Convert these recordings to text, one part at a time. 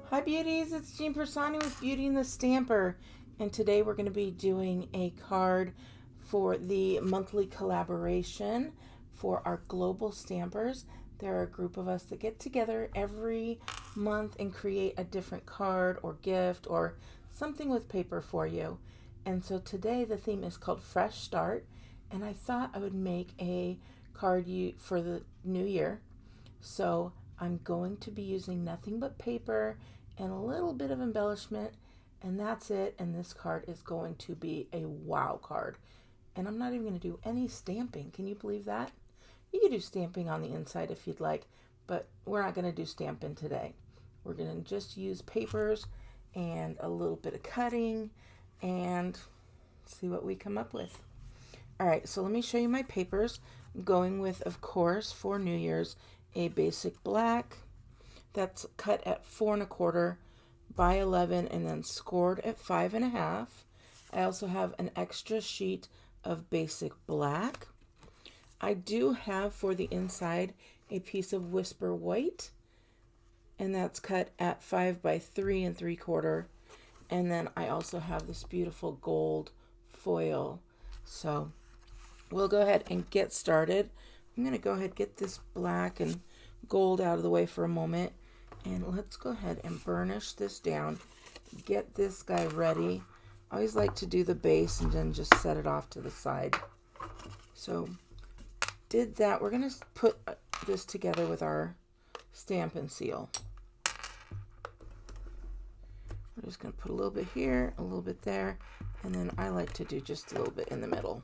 Hi beauties, it's Jean Piersanti with Beauty and the Stamper, and today we're going to be doing a card for the monthly collaboration for our global stampers. There are a group of us that get together every month and create a different card or gift or something with paper for you. And so today the theme is called Fresh Start, and I thought I would make a card for the new year. So I'm going to be using nothing but paper and a little bit of embellishment, and that's it. And this card is going to be a wow card. And I'm not even going to do any stamping. Can you believe that? You can do stamping on the inside if you'd like, but we're not going to do stamping today. We're going to just use papers and a little bit of cutting and see what we come up with. All right, so let me show you my papers. I'm going with, of course, for New Year's, a basic black that's cut at 4 1/4 by 11 and then scored at 5 1/2. I also have an extra sheet of basic black. I do have for the inside a piece of whisper white, and that's cut at 5 by 3 3/4. And then I also have this beautiful gold foil. So we'll go ahead and get started. I'm going to go ahead and get this black and gold out of the way for a moment, and let's go ahead and burnish this down, get this guy ready. I always like to do the base and then just set it off to the side. So did that. We're going to put this together with our stamp and seal. We're just going to put a little bit here, a little bit there, and then I like to do just a little bit in the middle.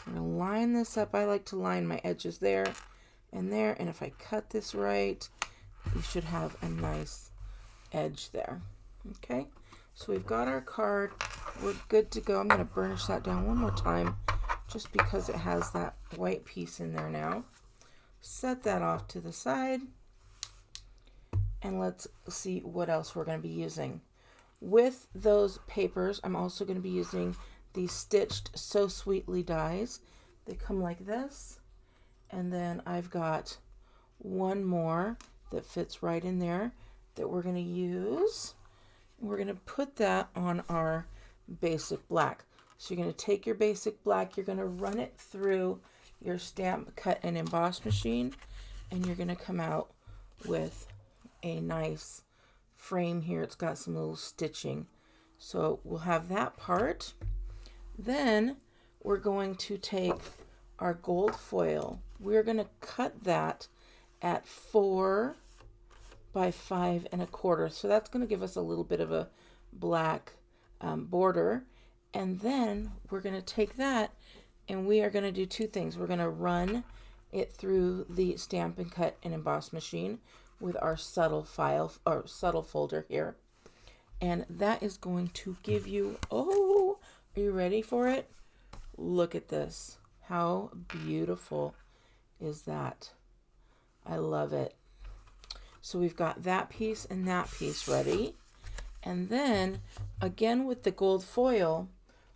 I'm going to line this up. I like to line my edges there and there, and if I cut this right, you should have a nice edge there. Okay, so we've got our card. We're good to go. I'm going to burnish that down one more time just because it has that white piece in there now. Set that off to the side, and let's see what else we're going to be using. With those papers, I'm also going to be using these stitched So Sweetly dies. They come like this, and then I've got one more that fits right in there that we're going to use. And we're going to put that on our basic black. So you're going to take your basic black, you're going to run it through your stamp, cut, and emboss machine, and you're going to come out with a nice frame here. It's got some little stitching. So we'll have that part. Then we're going to take our gold foil. We're going to cut that at 4 by 5 1/4. So that's going to give us a little bit of a black border. And then we're going to take that and we are going to do two things. We're going to run it through the stamp and cut and emboss machine with our subtle file or subtle folder here. And that is going to give you, oh, are you ready for it? Look at this. How beautiful is that? I love it. So we've got that piece and that piece ready. And then again with the gold foil,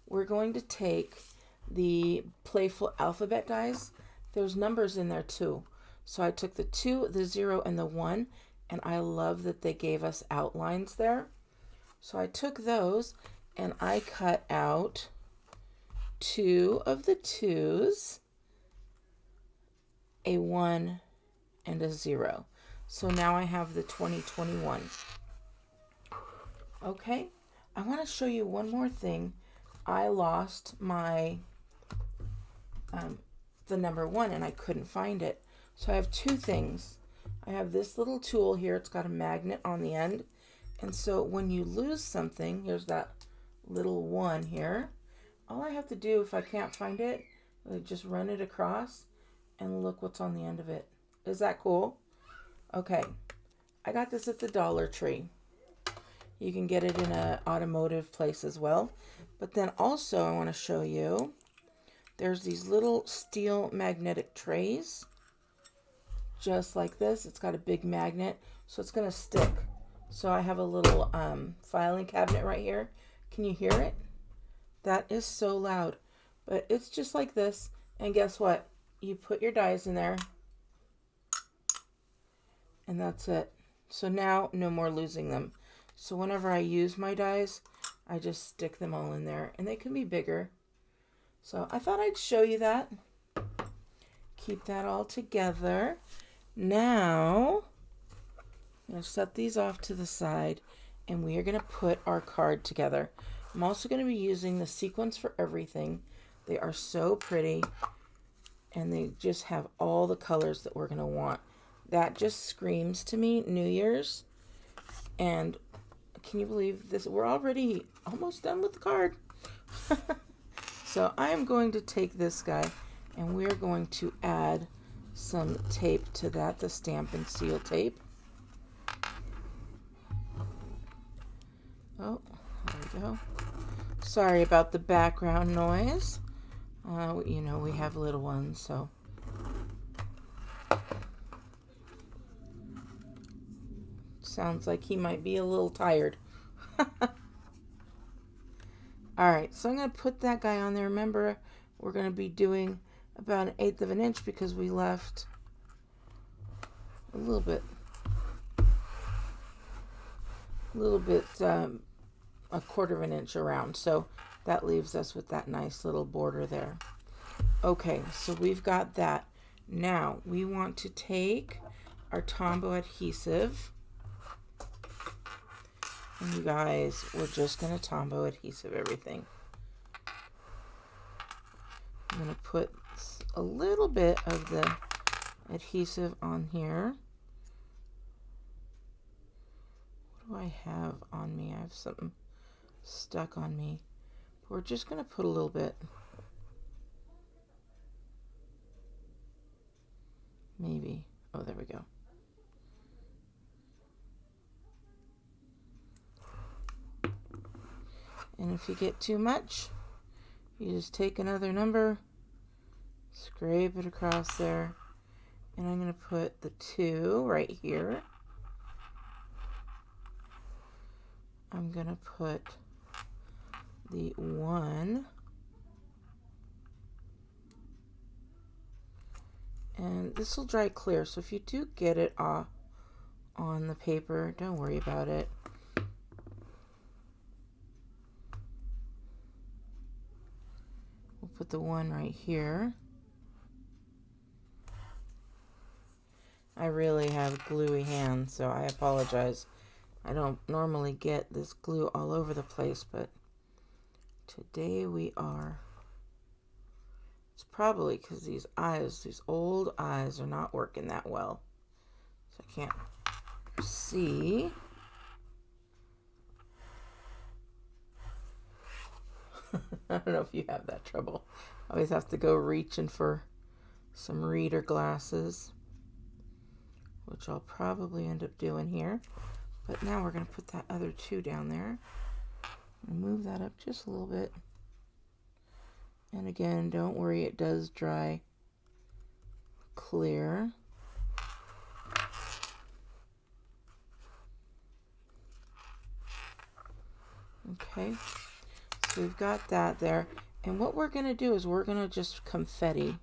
we're going to take the playful alphabet dies. There's numbers in there too. So I took the 2, the 0, and the 1, and I love that they gave us outlines there. So I took those and I cut out 2 of the 2s, a 1, and a 0. So now I have the 2021. Okay, I want to show you one more thing. I lost my the number 1 and I couldn't find it. So I have two things. I have this little tool here. It's got a magnet on the end. And so when you lose something, here's that little 1 here. All I have to do, if I can't find it, is just run it across and look what's on the end of it. Is that cool? Okay, I got this at the Dollar Tree. You can get it in an automotive place as well. But then also I want to show you, there's these little steel magnetic trays. Just like this. It's got a big magnet, so it's going to stick. So I have a little filing cabinet right here. Can you hear it? That is so loud. But it's just like this. And guess what? You put your dies in there. And that's it. So now no more losing them. So whenever I use my dies, I just stick them all in there, and they can be bigger. So I thought I'd show you that. Keep that all together. Now, I'm going to set these off to the side, and we are going to put our card together. I'm also going to be using the sequins for everything. They are so pretty, and they just have all the colors that we're going to want. That just screams to me New Year's. And can you believe this? We're already almost done with the card. So I am going to take this guy, and we're going to add some tape to that, the stamp and seal tape. Oh, there we go. Sorry about the background noise. You know, we have little ones, so. Sounds like he might be a little tired. Alright, so I'm going to put that guy on there. Remember, we're going to be doing about 1/8 of an inch because we left a little bit, a 1/4 of an inch around. So that leaves us with that nice little border there. Okay, so we've got that. Now we want to take our Tombow adhesive. And you guys, we're just going to Tombow adhesive everything. I'm going to put a little bit of the adhesive on here. What do I have on me? I have something stuck on me. But we're just going to put a little bit. Maybe. Oh, there we go. And if you get too much, you just take another number, scrape it across there, and I'm going to put the 2 right here. I'm going to put the 1, and this will dry clear, so if you do get it off on the paper, don't worry about it. We'll put the 1 right here. I really have gluey hands, so I apologize. I don't normally get this glue all over the place, but today we are. It's probably because these old eyes are not working that well. So I can't see. I don't know if you have that trouble. I always have to go reaching for some reader glasses, which I'll probably end up doing here. But now we're going to put that other 2 down there. And move that up just a little bit. And again, don't worry, it does dry clear. Okay, so we've got that there. And what we're going to do is we're going to just confetti.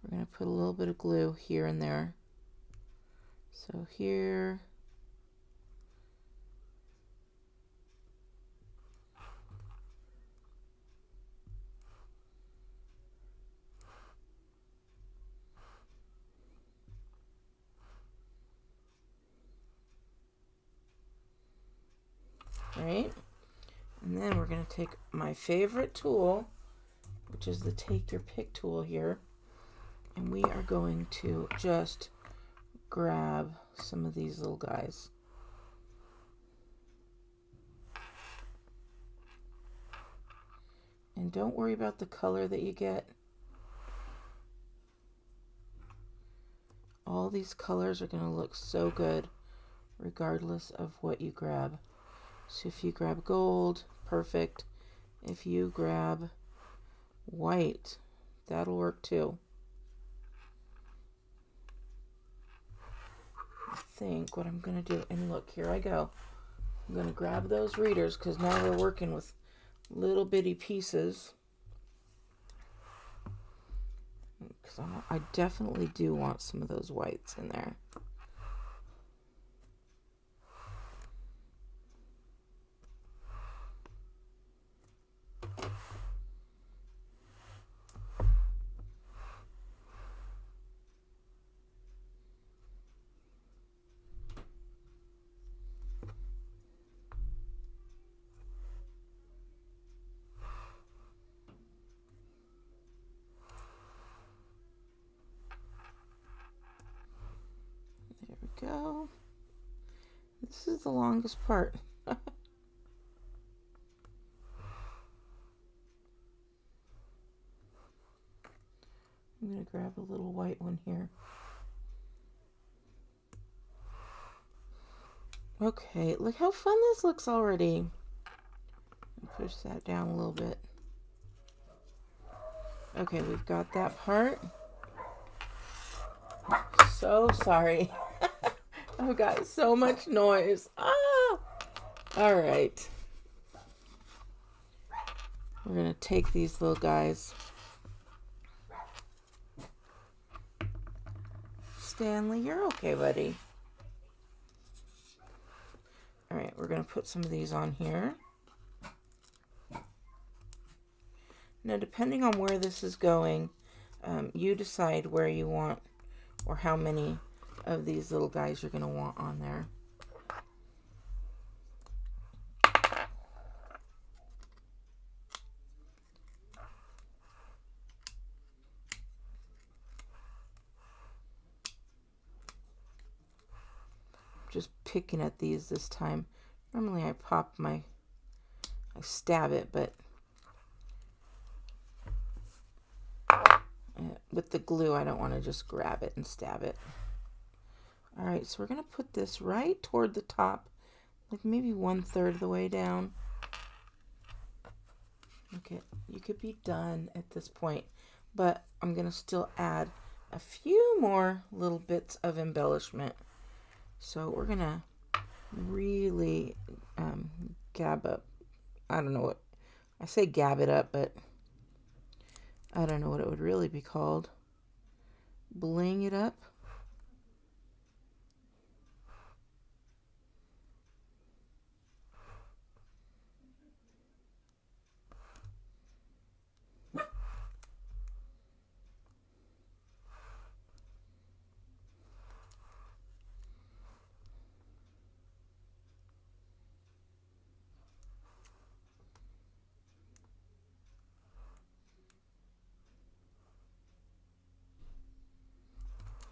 We're going to put a little bit of glue here and there. So here. Right? And then we're going to take my favorite tool, which is the Take Your Pick tool here, and we are going to just grab some of these little guys. And don't worry about the color that you get. All these colors are going to look so good regardless of what you grab. So if you grab gold, perfect. If you grab white, that'll work too. I think what I'm going to do, and look, here I go. I'm going to grab those readers because now we're working with little bitty pieces. Because I definitely do want some of those whites in there. go. This is the longest part. I'm going to grab a little white one here. Okay, look how fun this looks already. Push that down a little bit. Okay, we've got that part. So sorry. I've got so much noise. Ah! All right. We're going to take these little guys. Stanley, you're okay, buddy. All right, we're going to put some of these on here. Now, depending on where this is going, you decide where you want or how many of these little guys you're going to want on there. Just picking at these this time. Normally I stab it, but with the glue I don't want to just grab it and stab it. All right, so we're going to put this right toward the top, like maybe 1/3 of the way down. Okay, you could be done at this point, but I'm going to still add a few more little bits of embellishment. So we're going to really gab up. I don't know what, I say gab it up, but I don't know what it would really be called. Bling it up.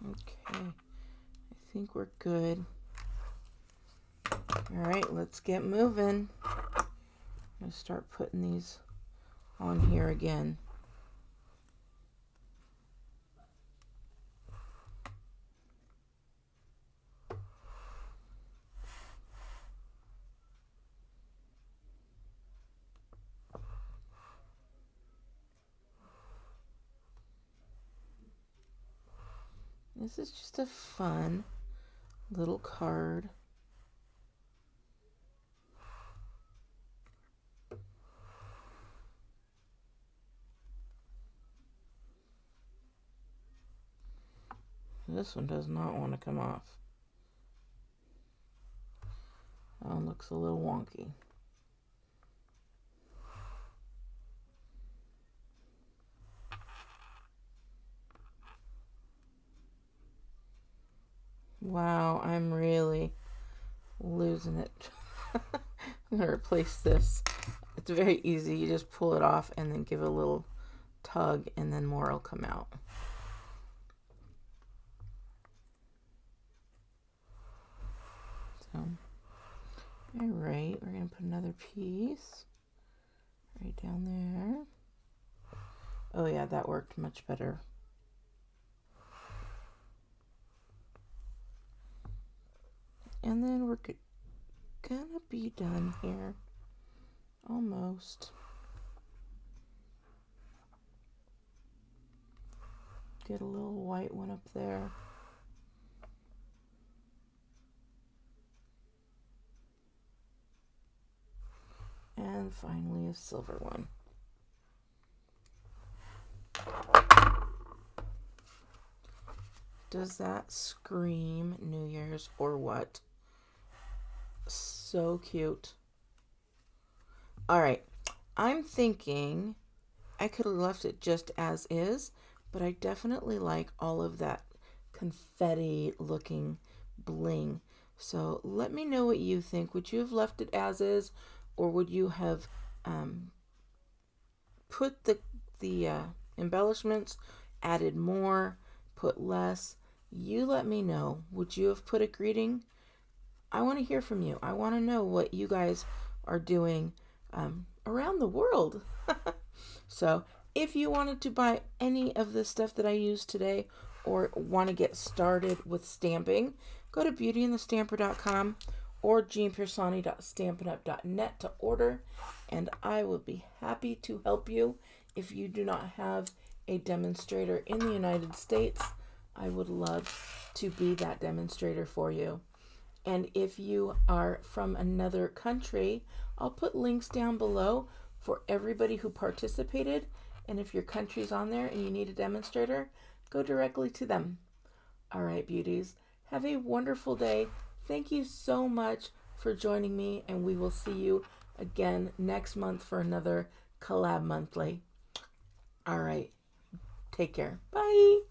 Okay, I think we're good. All right, let's get moving. I'm going to start putting these on here again. This is just a fun little card. This one does not want to come off. That one looks a little wonky. Wow, I'm really losing it. I'm going to replace this. It's very easy. You just pull it off and then give it a little tug and then more will come out. So, all right, we're going to put another piece right down there. Oh yeah, that worked much better. And then we're gonna be done here. Almost. Get a little white one up there. And finally a silver one. Does that scream New Year's or what? So cute. All right, I'm thinking I could have left it just as is, but I definitely like all of that confetti looking bling. So let me know what you think. Would you have left it as is, or would you have put the embellishments, added more, put less? you let me know. Would you have put a greeting? I want to hear from you. I want to know what you guys are doing around the world. So if you wanted to buy any of the stuff that I used today or want to get started with stamping, go to beautyandthestamper.com or jeanpiersanti.stampinup.net to order, and I will be happy to help you. If you do not have a demonstrator in the United States, I would love to be that demonstrator for you. And if you are from another country, I'll put links down below for everybody who participated. And if your country's on there and you need a demonstrator, go directly to them. All right, beauties. Have a wonderful day. Thank you so much for joining me, and we will see you again next month for another Collab Monthly. All right. Take care. Bye.